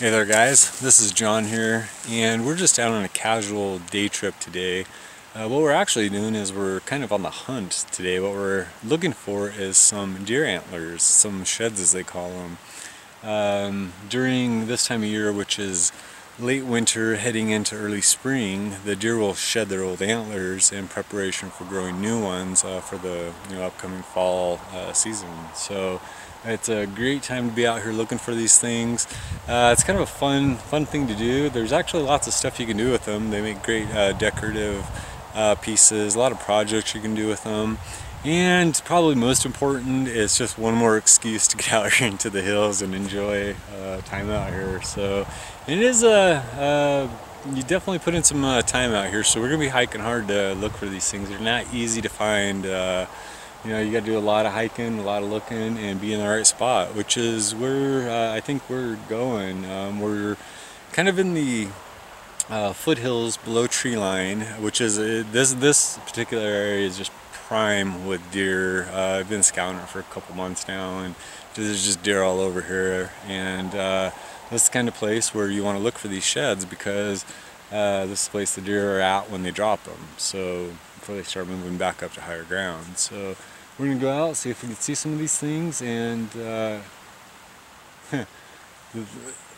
Hey there guys, this is John here, and we're just out on a casual day trip today. What we're actually doing is we're kind of on the hunt today. What we're looking for is some deer antlers, some sheds as they call them. During this time of year, which is late winter heading into early spring, the deer will shed their old antlers in preparation for growing new ones for the upcoming fall season. So it's a great time to be out here looking for these things. It's kind of a fun thing to do. There's actually lots of stuff you can do with them. They make great decorative pieces, a lot of projects you can do with them. And probably most important, it's just one more excuse to get out here into the hills and enjoy time out here. So it is you definitely put in some time out here. So we're gonna be hiking hard to look for these things. They're not easy to find. You got to do a lot of hiking, a lot of looking, and be in the right spot, which is where I think we're going. We're kind of in the foothills below tree line, which is this particular area is just prime with deer. I've been scouting it for a couple months now, and there's just deer all over here. And this is the kind of place where you want to look for these sheds, because this is the place the deer are at when they drop them. So before they start moving back up to higher ground. So we're gonna go out, see if we can see some of these things. And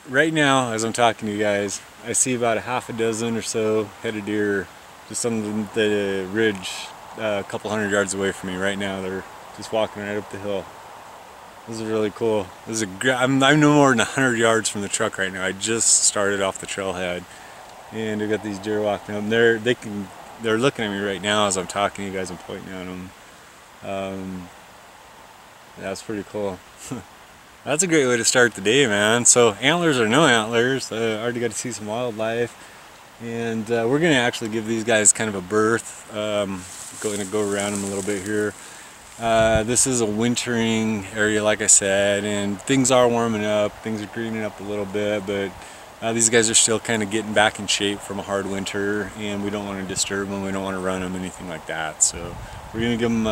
right now, as I'm talking to you guys, I see about a half a dozen or so head of deer just on the ridge a couple hundred yards away from me right now. They're just walking right up the hill. This is really cool. This is I'm no more than 100 yards from the truck right now. I just started off the trailhead, and I got these deer walking up. They're looking at me right now as I'm talking to you guys and pointing at them. That's pretty cool. That's a great way to start the day, man. So antlers or no antlers, I already got to see some wildlife, and we're gonna actually give these guys kind of a berth. Going to go around them a little bit here. This is a wintering area, like I said, and things are warming up, things are greening up a little bit, but these guys are still kind of getting back in shape from a hard winter, and we don't want to disturb them, we don't want to run them, anything like that. So we're gonna give them,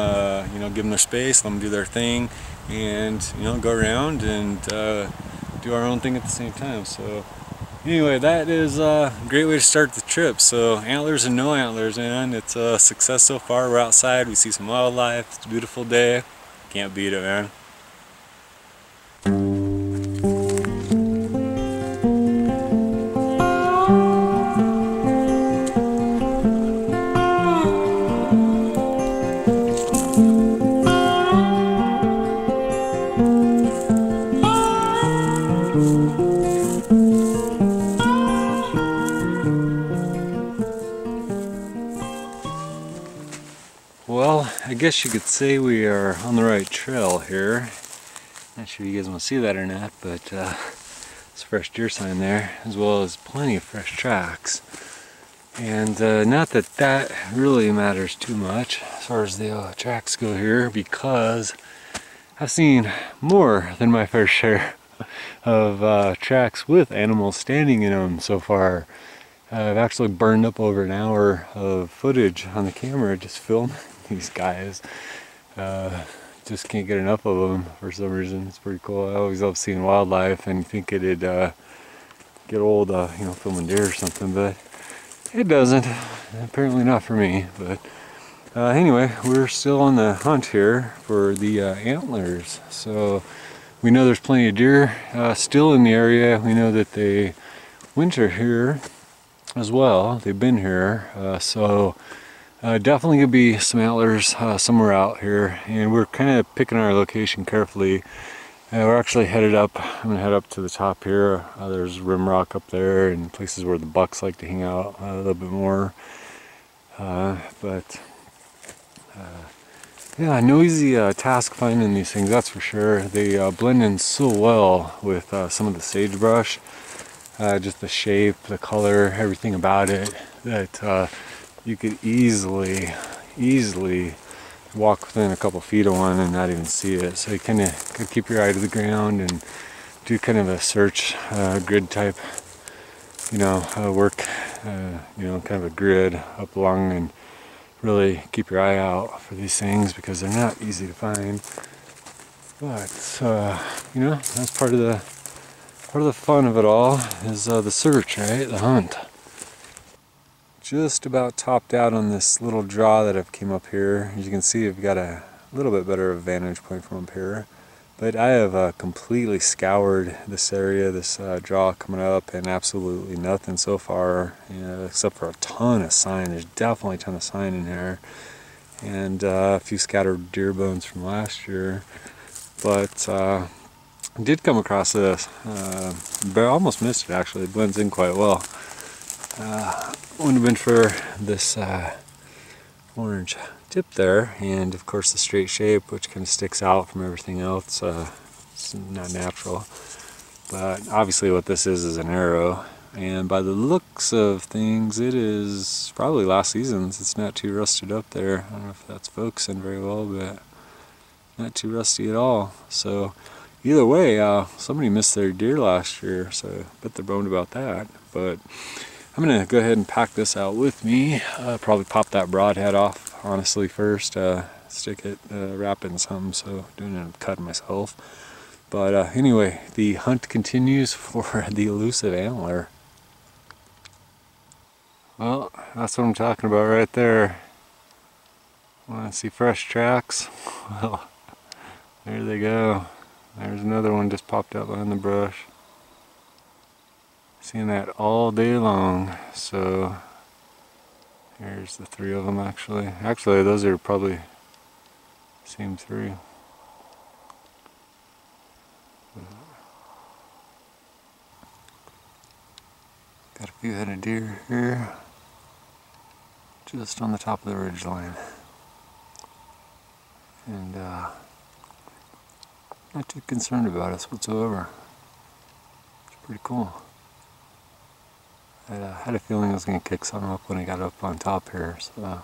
give them their space, let them do their thing, and go around and do our own thing at the same time. So anyway, that is a great way to start the trip. So antlers and no antlers, man, it's a success so far. We're outside, we see some wildlife, it's a beautiful day, can't beat it, man. Well, I guess you could say we are on the right trail here. Not sure you guys want to see that or not, but there's a fresh deer sign there, as well as plenty of fresh tracks. And not that that really matters too much as far as the tracks go here, because I've seen more than my fair share of tracks with animals standing in them so far. I've actually burned up over an hour of footage on the camera just filming these guys. Just can't get enough of them for some reason. It's pretty cool. I always love seeing wildlife, and you think it'd get old, filming deer or something, but it doesn't. Apparently not for me. But anyway, we're still on the hunt here for the antlers. So we know there's plenty of deer still in the area. We know that they winter here as well. They've been here, so definitely gonna be some antlers somewhere out here, and we're kind of picking our location carefully. We're actually headed up. I'm gonna head up to the top here. There's rim rock up there and places where the bucks like to hang out a little bit more. Yeah, no easy task finding these things, that's for sure. They blend in so well with some of the sagebrush. Just the shape, the color, everything about it, that you could easily walk within a couple feet of one and not even see it. So you kind of could keep your eye to the ground and do kind of a search grid type, work, kind of a grid up along, and really keep your eye out for these things, because they're not easy to find. But that's part of the part of the fun of it all is the search, right? The hunt. Just about topped out on this little draw that I've came up here. As you can see, I've got a little bit better vantage point from up here. But I have completely scoured this area, this draw coming up, and absolutely nothing so far, except for a ton of sign. There's definitely a ton of sign in here. And a few scattered deer bones from last year. But I did come across this, but I almost missed it actually. It blends in quite well. Wouldn't have been for this orange tip there, and of course the straight shape, which kind of sticks out from everything else. It's not natural, but obviously what this is an arrow, and by the looks of things it is probably last season's. It's not too rusted up there. I don't know if that's focusing very well, but not too rusty at all. So either way, somebody missed their deer last year, so I bet they're boned about that. But I'm gonna go ahead and pack this out with me. Probably pop that broadhead off, honestly, first. Stick it, wrap it in something, so doing it and cutting myself. But anyway, the hunt continues for the elusive antler. Well, that's what I'm talking about right there. Want to see fresh tracks? Well, there they go. There's another one just popped out behind the brush. Seeing that all day long. So here's the three of them actually. Actually, those are probably the same three. Got a few head of deer here, just on the top of the ridge line. And not too concerned about us whatsoever. It's pretty cool. I had a feeling I was going to kick some up when I got up on top here, so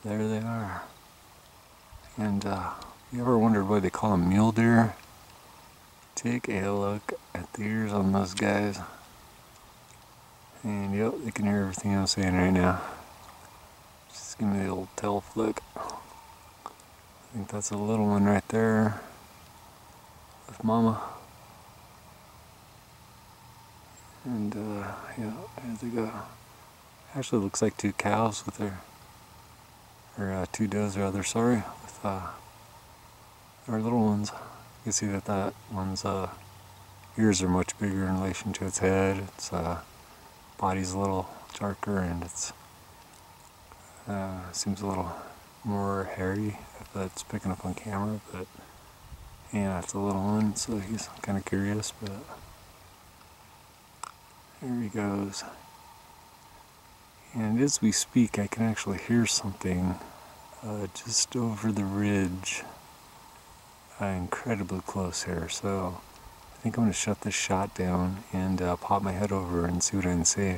there they are. And you ever wondered why they call them mule deer? Take a look at the ears on those guys. And yep, they can hear everything I'm saying right now. Just give me the old tail flick. I think that's a little one right there with mama. And yeah, there they go. Actually looks like two cows with their, or two does rather, sorry, with their little ones. You can see that that one's ears are much bigger in relation to its head. Its body's a little darker, and it's seems a little more hairy if that's picking up on camera, but yeah, it's a little one, so he's kind of curious, but there he goes. And as we speak, I can actually hear something just over the ridge, incredibly close here, so I think I'm going to shut this shot down and pop my head over and see what I can see.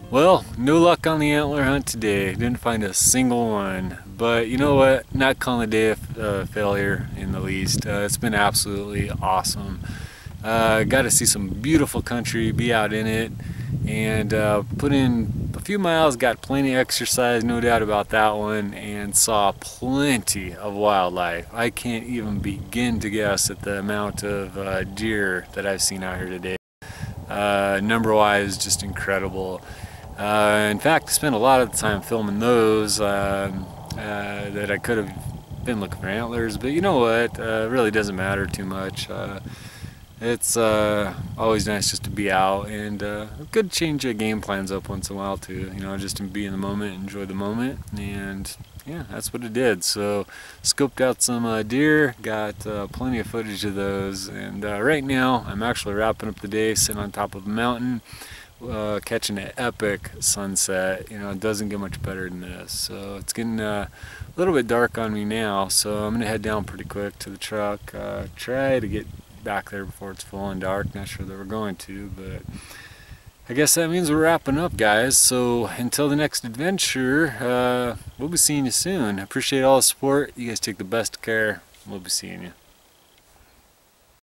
Well, no luck on the antler hunt today. Didn't find a single one. But you know what? Not calling the day a failure in the least. It's been absolutely awesome. Got to see some beautiful country, be out in it, and put in a few miles, got plenty of exercise, no doubt about that one, and saw plenty of wildlife. I can't even begin to guess at the amount of deer that I've seen out here today. Number-wise, just incredible. In fact, I spent a lot of the time filming those that I could have been looking for antlers, but you know what, it really doesn't matter too much. It's always nice just to be out, and a good change of game plans up once in a while too, you know, just to be in the moment, enjoy the moment, and yeah, that's what it did. So scoped out some deer, got plenty of footage of those, and right now I'm actually wrapping up the day sitting on top of a mountain, catching an epic sunset. You know, it doesn't get much better than this. So it's getting a little bit dark on me now, so I'm gonna head down pretty quick to the truck, try to get back there before it's full and dark. Not sure that we're going to, but I guess that means we're wrapping up, guys. So until the next adventure, we'll be seeing you soon. I appreciate all the support. You guys take the best care. We'll be seeing you.